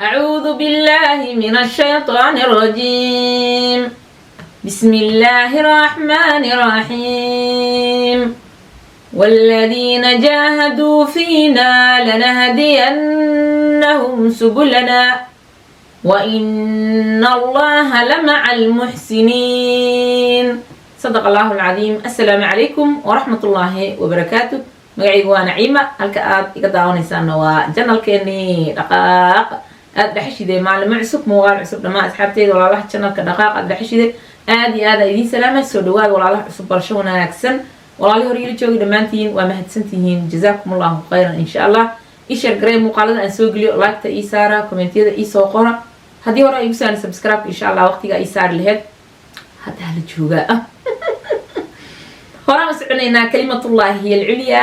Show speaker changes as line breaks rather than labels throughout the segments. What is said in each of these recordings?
أعوذ بالله من الشيطان الرجيم. بسم الله الرحمن الرحيم. والذين جاهدوا فينا لنهدينهم سبلنا وإن الله لمع المحسنين. صدق الله العظيم. السلام عليكم ورحمة الله وبركاته. magacaygu waa Naciima, halka aad iga daawanaysaan waa channelkeeni dhaqaaq aad dhaxashide maalmo cusub muuqaal cusub dhamaan asxaabteeda walaalaha channelka dhaqaaq aad dhaxashide aad iyo aad idin salaamay soo dhawaad walaalaha cusub barasho wanaagsan walaalaha hore ila joogi dhamaantiin waa mahadsantihiin jazakumullahu khayran insha Allah ishar garay muuqaalada aan soo geliyo like ta isaara commentiyada soo qora hadii hore ay usaan subscribe insha Allah waqtiga isaar lahayd hada la jooga horaan socnayna kalimatullahi hiya al-ulya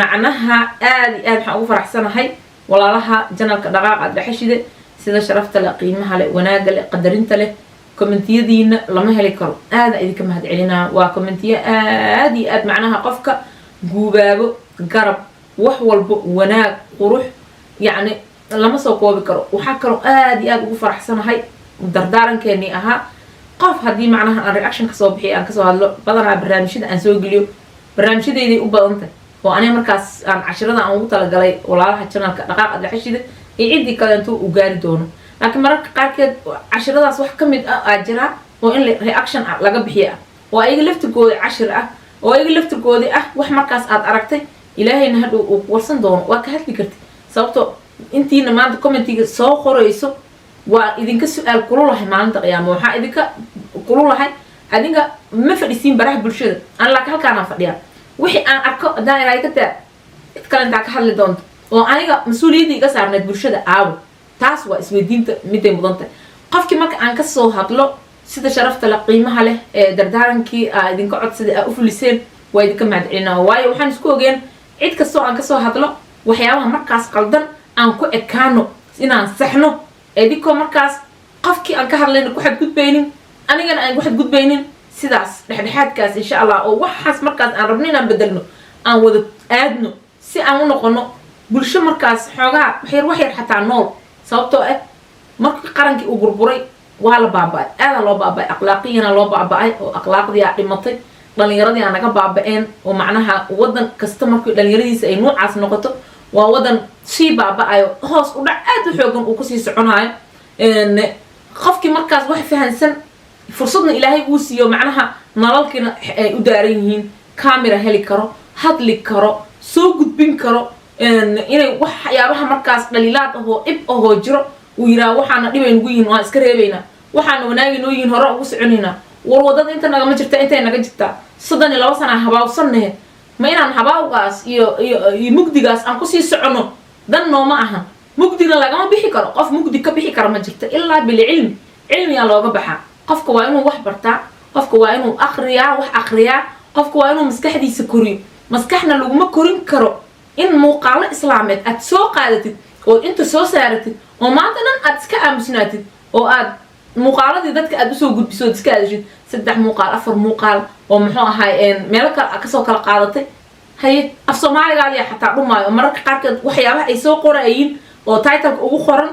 macnaha aad waxaan ugu faraxsanahay walaalaha channelka dhaqaaq aad dhaxashide sida sharafta la qiimaha leh wanaaga leh qadarinta leh commentiyadiina lama heli karo aad idinka mahad celinaa waa commentiyo aad macnaha qofka guubaabo garab wax walba wanaag qurux yani lama soo koobi karo waxa kale aad ugu faraxsanahay dardaarankeeni ahaa qof hadii macnaha aan reaction ka soo bixiyo aan ka soo hadlo badanaa barnaamijyada aan soo geliyo barnaamijyadeedii u badantay oo aniga markaas aan casharada aan ugu talagalay walaalaha channelka dhaqaaq dhaxashida ee cidii kale intuu u gaari doono laakiin mararka qaarkeed casharadaas wax ka mid ah jira oo in reaction laga bixiyo oo ayaga laftirkooda cashir ah oo ayaga laftirkooda ah wax markaas aad aragtay ilaahayna hadhow uu warsan doono waa ka hadli kartid sababtoo intiina maanta commentiga soo qorayso waa idinka su'aal kululahay maalinta qiyaamo waxa idinka kululahay adinka ma fadhiisiin baraha bulshada aan la halkaan fadhiya wixii aan arko daayiraay ka taa cid kale inta ka hadli doonto oo aniga mas'uuliyadii iga saarneed bulshada aawo taas waa isweydiinta miday mudanta qofkii marka aan ka soo hadlo sida sharafta la qiimaha leh ee dardaarankii idinka codsada u fuliseen waa idinka mahadcelinaa waayo waxaan isku ogeen cid kastoo aan ka soo hadlo waxyaabaha markaas qaldan aan ku ekaano inaan saxno ediko markaas qofkii aan ka hadlayna ku xadgudbaynin anigana aan ku xadgudbaynin sidaas dhexdhexaadkaas insha Allah oo waxaas markaas aan rabno inaan bedelno aan wada aadno si aan u noqono bulsho markaas xoogaa wax yar xataa nool sababtoo markii qarankii uu burburay waa la baabay aad loo baabay akhlaaqiyana loo baabay oo akhlaaqdii dhimatay dhalinyaradii aan naga baabeen oo macnaha wadan kasta markii dhalinyaradiisa ay noocaas noqoto waa wadan si baabaayo hoos u dhac aad u xoogan uu ku sii soconayo qofkii markaas wax fahansan fursadna ilaahay uu siiyo macnaha nalalkina ay u daaran yihiin camera heli karo hadli karo soo gudbin karo inay waxyaabaha markaas dhaliilaad oo jiro uu yiraa waxaana dhibay nagu yihiin waa iska reebayna waxaana wanaagi noo yihiin hore ugu soconayna war wadada inta naga ma jirta intay naga jirta 32 sano habaawsannahay ma inaan habaawgaas iyo mugdigaas aan ku sii socono dan nooma aha mugdiga lagama bixi karo qof mugdi ka bixi karo ma jirta ilaa bil cilmi yaa looga baxaa qofka waa inuu wax bartaa qofka waa inuu wax akhriyaa qofka waa inuu maskaxdiisa koriyo maskaxna laguma korin karo in muuqaalo islaameed aad soo qaadatid oo inta soo saaratid oo maanta dhan aad iska aamusnaatid oo aad muuqaaladii dadka aad usoo gudbiso iska aadashid 3 muuqaal 4 muuqaal oo muxuu ahaay meel kale ka soo kala qaadatay hay af Soomaaliga xataa dhumaayo mararka qaarkeed waxyaabaha ay soo qorayeen oo title ugu qoran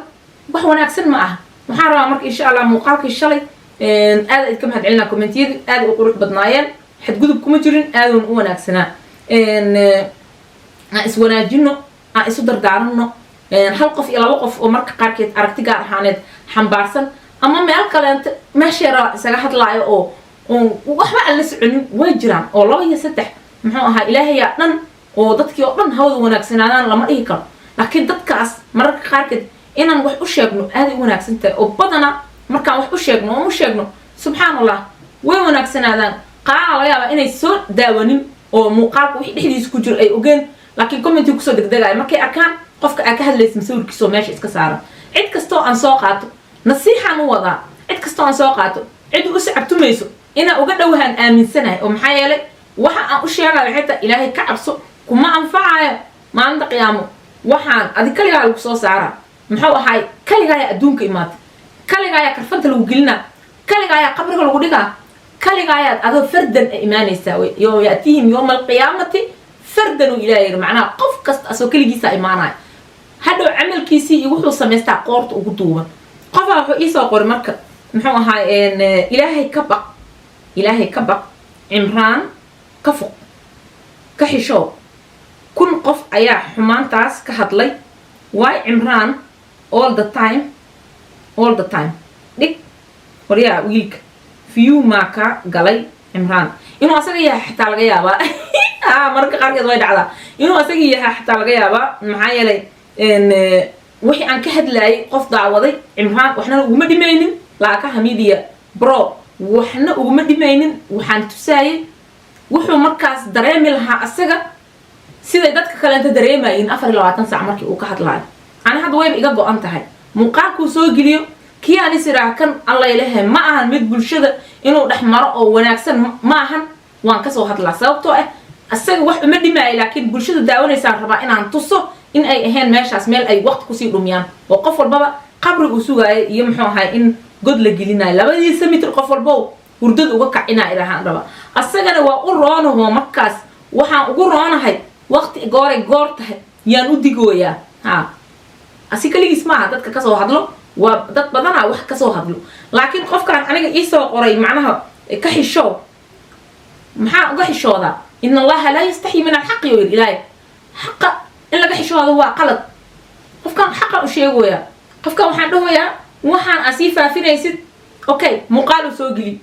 wax wanaagsan ma aha waxaan rabaa marka insha Allah muuqaalkii shalay aad ka mahad celinaa commentiyada aad u qurux badnaayeen xadgudub kuma jirin aad u wanaagsanaa is wanaajino isu dardaarano hal qof iyo laba qof oo marka qaarkeed aragti gaar ahaaneed xambaarsan ama meel kale meesha isaga hadlaayo oo waxba aan la soconin way jiraan oo 2 iyo 3 muxuu ahaa ilaahay dhan oo dadkii oo dhan hawada wanaagsanaadaan lama dhihi karo laakiin dadkaas mararka qaarkeed inaan wax u sheegno aad u wanaagsan tahay oo badana markaan wax u sheegno subhanallah way wanaagsanaadaan qaar laga yaabaa inay soo daawanin oo muuqaalka wixii dhexdiisa ku jiro ay ogeen laakiin commenti ku soo degdegay markay arkaan qofka aan ka hadlaysan sawirkiisa meesha iska saaran cid kastoo aan soo qaato nasiixan u wadaa cid kastoo aan soo qaato cid u sacabtumayso ina uga dhawahan aaminsanahay oo maxaa yeelay waxa aan u sheegayo xitaa ilaahay ka cabso kuma anfacayo maalinta qiyaamo waxaan adi kaligaa lagu soo saaraa muxuu ahaay kaligaa adduunka imaatay kaligaa karfanta lagu gelinaa kaligaa qabriga lagu dhigaa kaligaa adoo fardan iimaanaysa yoo yaatihim yawm alqiyaamati fardan ilaahay macnaha qof kasta asoo kaligiisa iimaanay hadhow camalkiisii iyo wuxuu samaystaa qoorta ugu duuban qofaa wuxuu ii soo qoray marka muxuu ahaa ilaahay ka baq cimraan ka foq ka xishoo kun qof ayaa xumaantaas ka hadlay why cimraan all the time dhig waryaa wiilka view maa ka galay cimraan inuu asaga yahay xitaa laga yaabaa marka qaarkeed way dhacdaa inuu asaga yahay xitaa laga yaabaa maxaa yeelay wixii aan ka hadlayay qof daawaday cimraan waxna uguma dhimaynin laakaha media bro waxna uguma dhimaynin waxaan tusaayay wuxuu markaas dareemi lahaa asaga siday dadka kale inta dareemayeen 24 saac markii uu ka hadlaayo ana hadda way iga go'an tahay muuqaalku soo geliyo kii aan israa kan alla ilaahay ma ahan mid bulshada inuu dhaxmaro oo wanaagsan ma ahan waan ka soo hadlaa sababtoo ah asaga wax uma dhimay laakiin bulshada daawanaysa rabaa inaan tuso in ay ahayn meeshaas meel ay waqti ku sii dhumiyaan oo qof walba qabri uu sugaayay iyo muxuu ahay in god la gelinayo labadiisa mitir qof walba hurdad uga kacina ilaahan raba asagana waa u roonaho markaas waxaan ugu roonahay waqti goor tahay yaan u digooyaa asi kaligiis maaha dadka ka soo hadlo waa dad badana wax ka soo hadlo laakiin qofkan aniga ii soo qoray macnaha ka xisho maxaa uga xishooda in allaha la yastahi min alhaq wa ilaahi haqa in laga xishoodo waa qalad qofkan haqa u sheegaya qofkan waxaan dhahoyaa waxaan asii faafinaysid okay muuqaal soo geli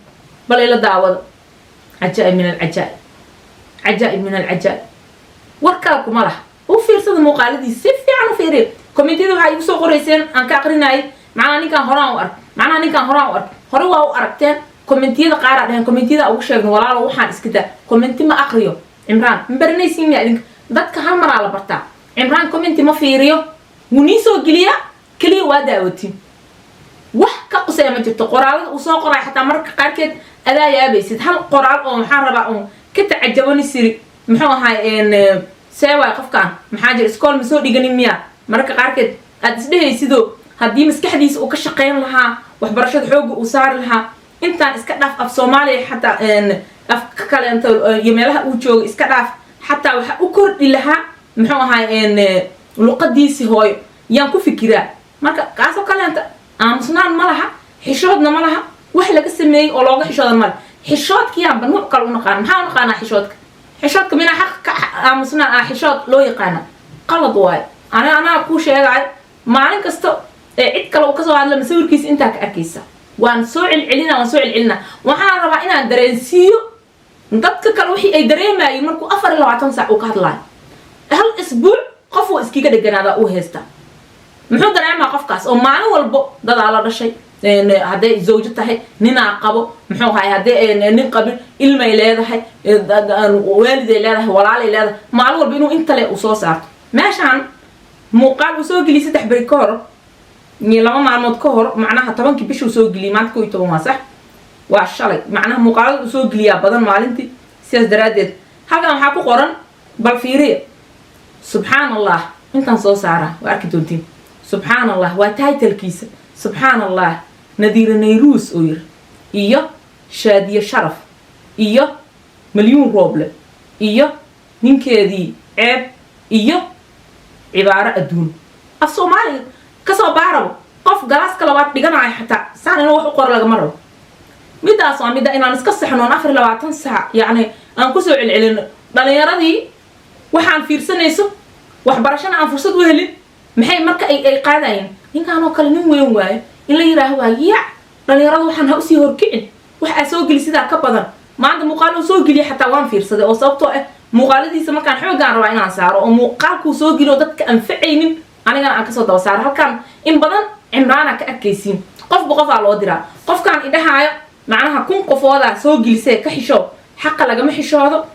bal ila daawada ajaa'ib min al'ajaa'ib warkaa kuma laha u fiirsada muuqaaladiisa si fiican u fiiriyo commentida waxa igu soo qorayseen aan ka aqrinay macna ninkan horaan u ark hore waa u aragteen commentida qaar ah commentida ugu sheegno walaalo waxaan iska daa commenti ma aqriyo cimraan barnaysiin ya dadka hal mar la bartaa cimraan commenti ma fiiriyo wuu soo geliya kaliya waa daawatiin wax ka qosay ma jirto qoraalada uu soo qoray xataa marka qaarkeed adaa yaabaysid hal qoraal oo maxaa rabaa oo ka tacajabani siri muxuu ahaa seeway qofkan maxaa jira iskool ma soo dhiganin miya marka qaarkeed aad isdhehaysido haddii maskaxdiisa uu ka shaqeyn lahaa waxbarashada xoogga uu saari lahaa intaan iska dhaaf af Soomaaliya xataa af kale inta iyo meelaha uu joogo iska dhaaf xataa waxa u kordhi lahaa muxuu ahaa luqadiisi hooyo yaan ku fikiraa marka kaasoo kale inta aamusnaan ma laha xishoodna ma laha wax laga sameeyay oo looga xishooda ma xishoodkiyaan ban wax kale u naqaan maxaa u naqaanaa xishoodka mina xaq ka aamusnaan xishood loo yaqaana qalad waay ana ku sheegay maalin kasta cid kale uu ka soo hadla masawirkiisa inta ka arkaysa waan soo celcelina waxaan rabaa inaan dareensiyo dadka kale wixii ay dareemayeen markuu 24 saac uu ka hadlaayo hal isbuuc qof uu iskiga dhiganaada uu heesta muxuu dareemaa qofkaas oo maalin walba dad la dhashay haday zawjo tahay nina qabo muxuu ahay haday nin qabin ilmay leedahay waaliday leedahay walaalay leedahay maalin walba inuu inta le u soo saarto meeshan muuqaal uu soo geli 3 bari ka hor ni laba maalmood ka hor macnaha 10 bishii soo geli maanta 11 waa sax waa shalay macnaha muuqaal uu soo geliya badan maalintii sidaas daraadeed halkan waxa ku qoran bal fiiriye subhanallah intan soo saara waa arki doontiin subhanallah waa title-kiisa subhanallah nadiir nayruus oo yir iyo shaadiye sharaf iyo milyuun rooble iyo ninkeedii ceeb iyo cibaaro adduun af Soomaaliya ka soo baarabo qof galaaska labaad dhiganaay xataa saan inuu wax u qor laga maro midaas waa mida inaan iska saxno 24 saac yaani aan ku soo celcelino dhalinyaradii waxaan fiirsanayso waxbarashana aan fursad u helin maxay marka ay qaadayeen ninkan oo kale nin weyn waaye in la yiraahdo waa dhalinyaradu waxaan ha u sii horkicin waxa soo gali sida ka badan maanta muuqaal soo geliya xataa waan fiirsaday oo sababtoo ah muuqaaladiisa markaan xoogaan rabaa inaan saaro oo muuqaalku soo geliyo dadka aan facaynin aniga aan ka soo daba saaro halkan in badan cimraana ka arkaysiin qof loo diraa qofkan idhahaayo macnaha kun qofooda soo gelisay ka xisho xaq laga ma xishoodo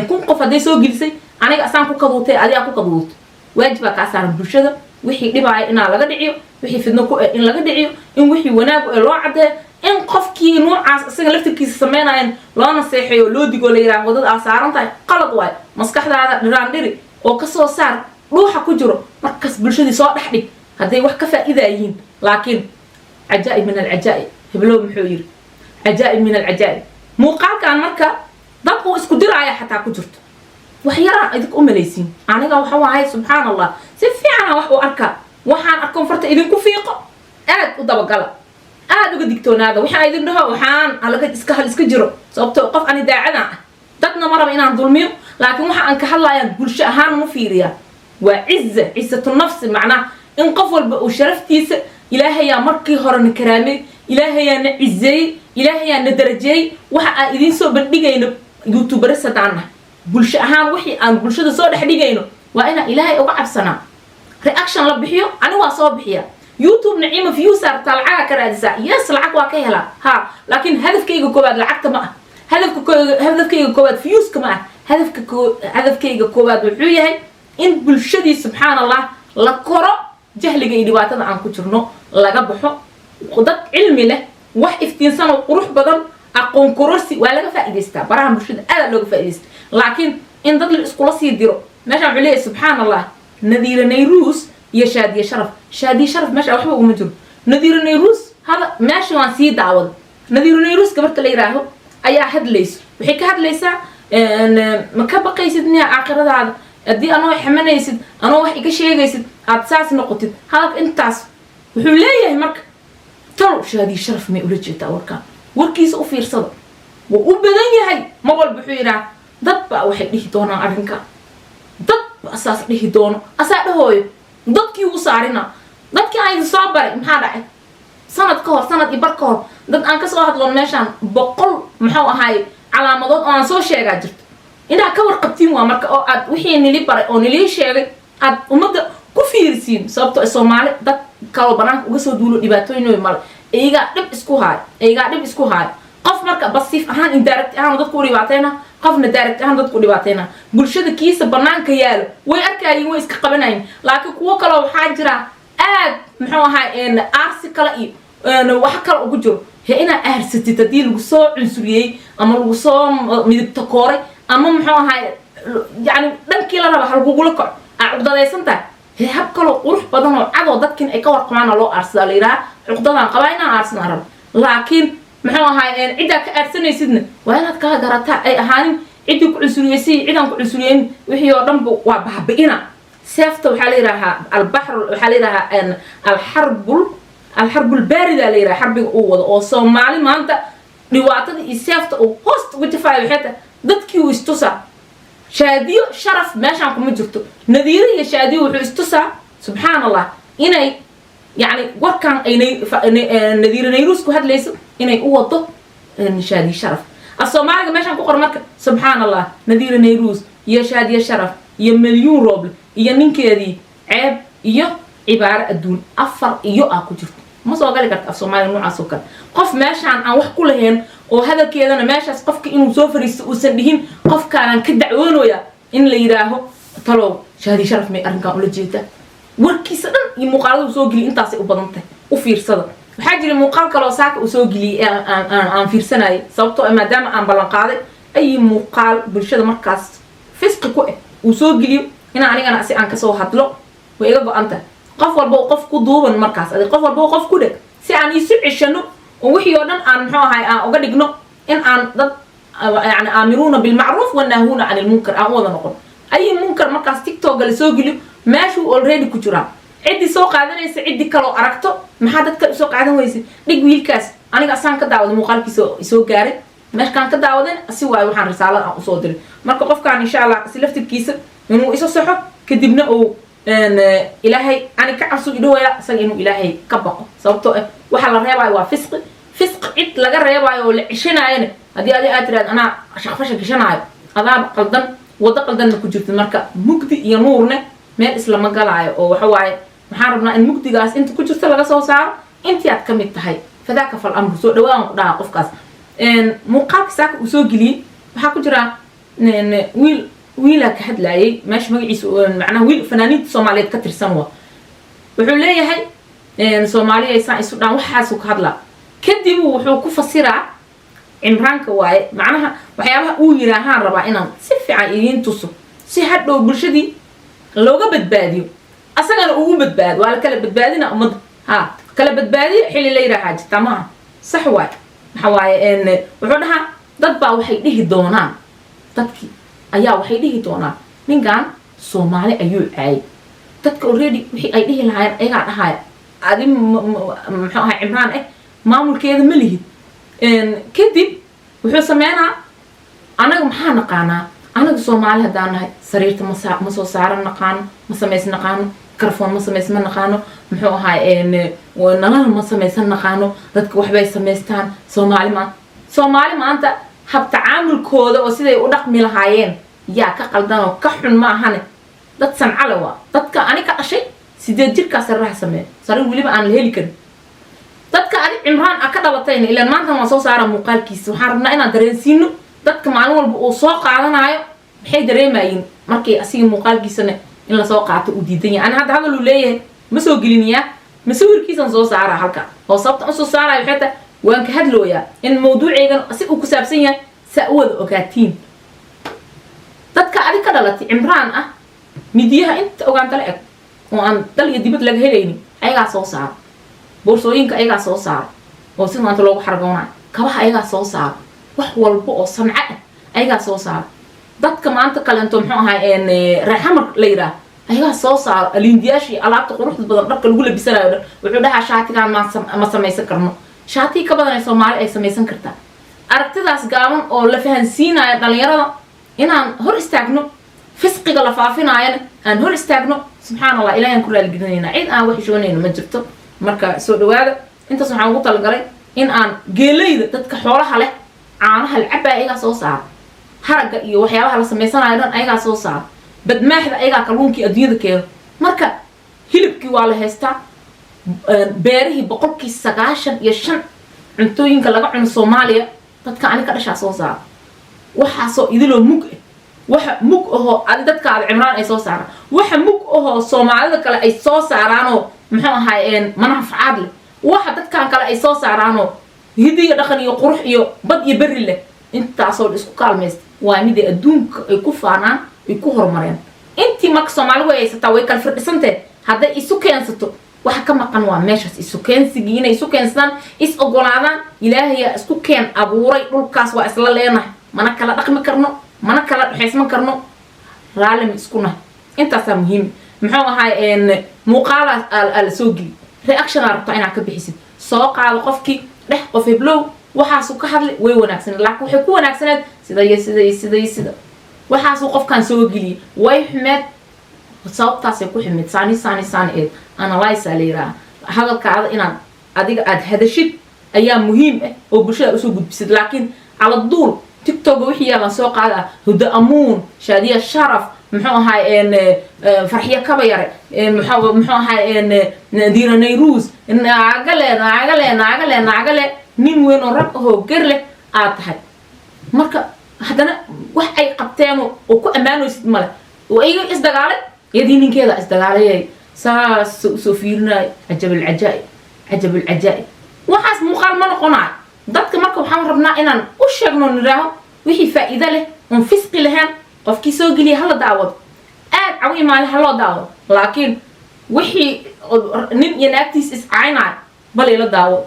kun qof haday soo gelisay aniga asaan ku qaduutay adiga ku qaduut waajiba ka saaran bulshada wixii dhibaay in laga dhiciyo wixii fidno ku in laga dhiciyo in wixii wanaag loo cadeeyo in qofkii noocaas isaga laftirkiisa sameeyaan loo naseexayo loo digo la yiraahdo wadada saaran tahay qalad waay maskaxdaada dhiraan dhiri oo ka soo saar ruuxa ku jiro markaas bulshadii soo dhaxdhig haday wax ka faa'iidayiin laakiin ajaa'ib min al-ajaa'ib heblo muxuu yiri ajaa'ib min al-ajaa'ib muuqaalkan marka dadku isku diraaya xataa ku jirto وحيران إذا أمليسين أنا قاو حواهاي سبحان الله سفيعنا وحو أركا وحان أركم فرت إذن كفيقة وضبق قلب وقد دكتون هذا وحان إذن نها وحان على قد إسكجرو سأبتو قف أنا داعنا دتنا مرة بإنا ظلميو لكن وحان كحلا يقول شأهان مفيريا عزة النفس معناه إن قفل وشرفتيس إلهي يا مركي هرن كرامي إلهي يا نعزي إلهي يا ندرجي وحا إذن سو بندقين يوتيوبر ستانا بلش أهان وحي أن بلشة صور حديقينه وأنا إلهي أوقع بسنة رياكشن لبحيه أنا واصاب بحيه يوتيوب نعيمة فيو صار طلعها كرادسة يس لعك وكيهلا ها لكن هدف كيجو كوباد لعكت ما هدف كيجو كوباد فيوز كمان هدف كيجو كوباد وحويه إن بلشة سبحان الله لكرة جهل جيد واتنا عن كترنا لجبحه خدك علمي له وح افتنسان وروح بدل أقوم كرسي ولا فائدة استا براهم بلشة أنا لو فائدة لكن إن ضد الإسقلاص يديروا ماشي عليه سبحان الله نذير نيروس يا شادي شرف شادي شرف ماشي وحبه ومجر نذير نيروس هذا ماشي وان سيد عوض نذير نيروس كبرت لي راهو أي أحد ليس وحكي أحد ليس ما كبقى يسدني آخر هذا أدي أنا وحمنا يسد أنا وحكي شيء يسد أتساس نقطة هذا أنت تاس وحوليه مرك ترى شادي شرف ما يقولش تاوركا وركيس أوفير صدق وبدني هاي ما قال بحيرة dad baa waxay dhihi doonaan arrinka dad baa asaas dhihi doono asaa dhahooyo dadkii ugu saarina dadkii aan soo baray maxaa dhacay sanad iyo bar ka hor dad aan ka soo hadlo meeshaan 100 maxuu ahaay calaamadood oo aan soo sheegaa jirto inaa ka warqabtiin waa marka oo aad wixii nili baray oo nili sheegay aad umada ku fiirsiin sababtoo Soomaali dad kala banaanka uga soo duulo dhibaatooyin mal iyaga dhib isku haay qof marka basiif ahaan indirect ahaan dadku dhibaateena qofna direct ahaan dadku dhibaateena bulshada kiisa banaanka yaalo way arkayeen way iska qabanayeen laakiin kuwa kale waxa jira aad muxuu ahaay arsi kale iyo wax kale ugu jiro ina arsatid hadii lagu soo cunsuriyay ama lagu soo midibta kooray ama muxuu ahaay yani dhankii la raba halku la kac cudadaysantaa hab kale qurux badan oo cad oo dadkin ay ka warqamaan loo arsada leeyahay cudadaan qabayna arsana rab laakiin maxuu ahaay cida ka arsanaysidna waa inaad ka garataa ay ahaanin cidi ku cusuriyeysay ciidan ku cusuriyeyn wixii oo dhanba waa baabiina seefta waxa la yiraahdaa al-bahr waxa la yiraahdaa al-harb al-barida la yiraahdaa harbiga uu wado oo Soomaali maanta dhibaatada iyo seefta oo host ugu tafaayo xita dadkii uu istusa shaadiyo sharaf meeshaan kuma jirto nadiir iyo shaadiyo wuxuu istusa subhanallah inay يعني وكان نذير نيروس كهاد ليس إني أوضه شادي شرف الصومالي ماشي عم كقر مركب سبحان الله نذير نيروس يا شادي شرف يا مليون روبل يا من كذي عيب يا عبارة الدون أفر يا أكو جرت ما سوى قال لك الصومالي مو عسكر قف ماشي عن وح كلهن وهذا كذا أنا ماشي قف كإنه سافر وسبهين قف كان كدعوان ويا إن اللي يراهو طلعوا شادي شرف ما أرجع ولا جيته warkiisa dhan iyo muuqaalada soo gili intaas ay u badan tahay u fiirsada waxa jira muuqaal kale oo saaka u soo gili aan fiirsanay sababtoo ah maadaama aan balan qaaday ay muuqaal bulshada markaas fisqi ku ah u soo giliyo ina anigana si aan ka soo hadlo way iga go'anta qof walba oo qof ku duuban markaas qof walba oo qof ku dhig si aan isu cishano oo wixii oo dhan aan muxuu ahay aan uga dhigno in aan dad yani aamiruna bil ma'ruf wa nahuna 'anil munkar aan wada noqon ay munkar markaas TikTok la soo giliyo ماشي already كجرا عدي سوق هذا ليس عدي كلو أركته ما حد كل سوق هذا ويسي دق ويلكاس أنا قصان كداود مقال كيسو جاري مش كان كداودن أسوي وحن رسالة أو صادر ما كقف كان إن شاء الله سلفت الكيسة إنه إيش الصحة كدبنا أو إن إلهي أنا كعصو إلهي سجنوا إلهي كبقى صوته وحلا الريبة وفسق عد لقى الريبة ولا عشنا يعني هذه أترى أنا شخفش عشنا هذا قلدن وتقلدن كجرت المركب مقدي ينورنا meel isla ma galaayo oo waxa waaye maxaan rabnaa in mugdigaas inta ku jirta laga soo saaro intii aad ka mid tahay fadaaka fal amru soo dhawaan ku dhaha qofkaas muuqaalka saaka uu soo giliyay waxa ku jira wiil ka hadlayay meesh magaciisu macnaha wiil fanaaniinta Soomaaliyeed ka tirsan wuxuu leeyahay Soomaaliya aysan isu dhaan waxaas ku hadla kadib wuxuu ku fasiraa imraanka waaye macnaha waxyaabaha uu yiraahaan rabaa inaan si fiican idin tuso si hadhow bulshadii looga badbaadiyo asagana ugu badbaad wala kala badbaadina umad kala badbaadi xilli la yiraahaa jitama sax waay waxa waaye wuxuu dhahaa dad baa waxay dhihi doonaan dadkii ayaa waxay dhihi doonaa ninkan Soomaali ayuu caay dadka already wixii ay dhihi lahaayeen ayagaa dhahaya adi muxuu ahaa Cimraan maamulkeeda ma lihid kadib wuxuu sameynaa anaga maxaa naqaanaa anaga Soomaali hadaan nahay sariirta ma soo saaran naqaano ma sameys naqaano karfoon ma sameys ma naqaano muxuu ahaa nalal ma sameysan naqaano dadka waxbay sameystaan Soomaali maanta hab tacaamulkooda oo siday u dhaqmi lahaayeen yaa ka qaldan oo ka xun ma ahane dad sancale waa dadka aniga dhashay 8 jirkaas raah sameey sariir waliba aan la heli karin dadka adi Cimraan ka dhalatayna ilaa maanta ma soo saara muuqaalkiisa waxaan rabnaa inaan dareensiino dadka maalin walba oo soo qaadanayo maxay dareemayeen markay asiga muuqaalkiisana in la soo qaato u diidan yahay hadda hadal uu leeyahay ma soo geliniyaa ma sawirkiisan soo saara halka oo sababta u soo saarayo xita waan ka hadlooyaa in mawduuceegan si uu ku saabsan yahay saawada ogaatiin dadka adi ka dhalatay Cimraan midiyaha inta ogaanta la eg oo aan dal iyo dibad laga helaynin ayaga soo saar boorsooyinka ayaga soo saar oo si maanta loogu xargoonaa kabaha ayaga soo saar wax walba oo sanca ayaga soo saar dadka maanta kalento muxuu ahaa raxamar la yiraahdo ayaga soo saar alindiyaashii alaabta quruxda badan dharka lagu labisanayo wuxuu dhahaa shaatigan ma samaysan karno shaati ka badan ay Soomaali ay samaysan kartaa aragtidaas gaaban oo la fahansiinayo dhalinyarada inaan hor istaagno fisqiga la faafinaayana aan hor istaagno subhanallah ilaahay ku raali gelinayna cid aan wax shoonayno ma jirto marka soo dhawaada intaas waxaan ugu talagalay in aan geelayda dadka xoolaha leh caanaha lacaba ayaga soo saar haraga iyo waxyaabaha la sameysanayo dhan ayaga soo saar badmaaxda ayaga kalluunkii adduunyada keeno marka hilibkii waa la heystaa beerihii 95% cuntooyinka laga cuno Soomaaliya dadka aniga dhashaa soo saar waxa soo idilo mug waxa mug oo dadka Cimraan ay soo saaraan waxa mug oo Soomaalida kale ay soo saaraano muxuu ahaayeen manfacaad leh waxa dadkan kale ay soo saaraano hidiyo dhaqan iyo qurux iyo bad iyo bari leh intaasoo isku kaalmeys waa mid adduunka ay ku faanaan ay ku horumareen intii marka Soomaalidu ay haysataa way kala firdhisantay hadday isu keensato waxa ka maqan waa meeshaas isu keensiga inay isu keensadaan is ogolaadaan ilaahay isku keen abuuray dhulkaas waa isla leenahay mana kala dhaqmi karno mana kala dhaxaysman karno raalim iskuna intaas muhiim muxuu ahaa muuqaalaas al soo geli reaction aragto inaad ka bixisid soo qaado qofkii dhex qof heblow waxaas ka hadlay way wanaagsan laakiin waxay ku wanaagsaneed sida waxaas qofkan soo geli way xumeed sababtaas ay ku xumeed saani analyze leeyahay hadalkaada inaad adiga aad hadashid ayaa muhiim oo bulshada u soo gudbisid laakiin ala duul TikTok wixii la soo qaada Huda Amuun Shaadiya Sharaf muxuu ahaa farxiya kabayare muxuu ahaa Nadiira Nayruus naagale nin weyn oo rag oo gar leh aad tahay marka hadana wax ay qabteen oo ku amaanaysid male oo ay isdagaalay yadii ninkeeda isdagaalayay soo fiirnay ajab al-ajaib waxaas muuqaal ma noqonaa dadka marka waxaan rabnaa inaan u sheegno niraaho wixii faa'iido leh oo fisqi lahayn qofkii soo geliya hal daawad aad cawi maal hal daawad laakiin wixii nin iyo naagtiis is caynaa bal ila daawad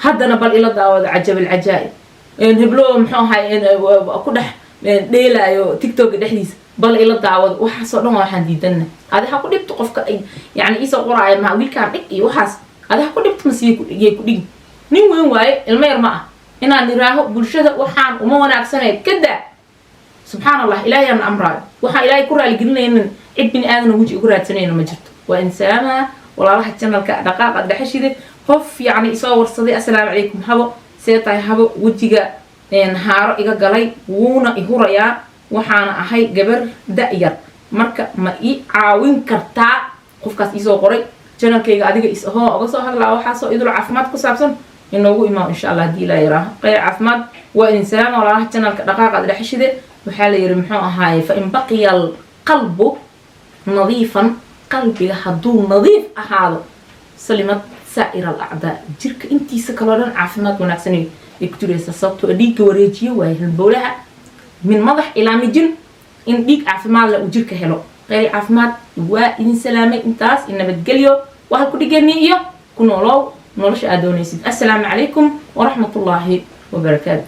haddana bal ila daawad ajab al-ajaib heblo muxuu ahaa ku dhex dheelaayo TikTok dhexdiisa bal ila daawad waxa soo dhan waxaan diidana adiga ku dhibto qofka yani isoo qoraay ma wiilkaan dhig iyo waxaas adiga ku dhibto masii ku dhig nin weyn waaye ilma yar ma inaan niraaho bulshada waxaan uma wanaagsaneed kada subhanallah ilaahay aan amraa waxa ilaahay ku raali gelinayeen cid bin aadan ugu ugu raadsanayna ma jirto waa insaana walaalaha channelka dhaqaaqa dhaxashide qof yani isoo warsaday assalaamu calaykum habo seetay habo wajiga haaro iga galay wuuna ihuraya waxaana ahay gabar da'yar marka ma ii caawin kartaa qofkaas isoo qoray channelkayga adiga isoo uga soo hadlaa waxa soo idul caafimaad ku saabsan inoogu imaan insha Allah hadii la yiraahdo qayb caafimaad waa in salaam walaalaha channelka dhaqaaqa dhaxashide waxa la yiri muxuu ahaay fa in baqiya qalbu nadiifan qalbiga haduu nadiif ahaado salimat sa'ir al-a'da jirka intiisa kala dhan caafimaad wanaagsan ay ku jiraysa sababtoo dhiigga wareejiyo waa halbowlaha min madax ilaa mijin in dhiig caafimaad la jirka helo qayb caafimaad waa in salaamay intaas in nabadgelyo waxa ku dhigani iyo ku noolow nolosha aad doonaysid assalaamu calaykum wa rahmatullaahi wa barakaatuh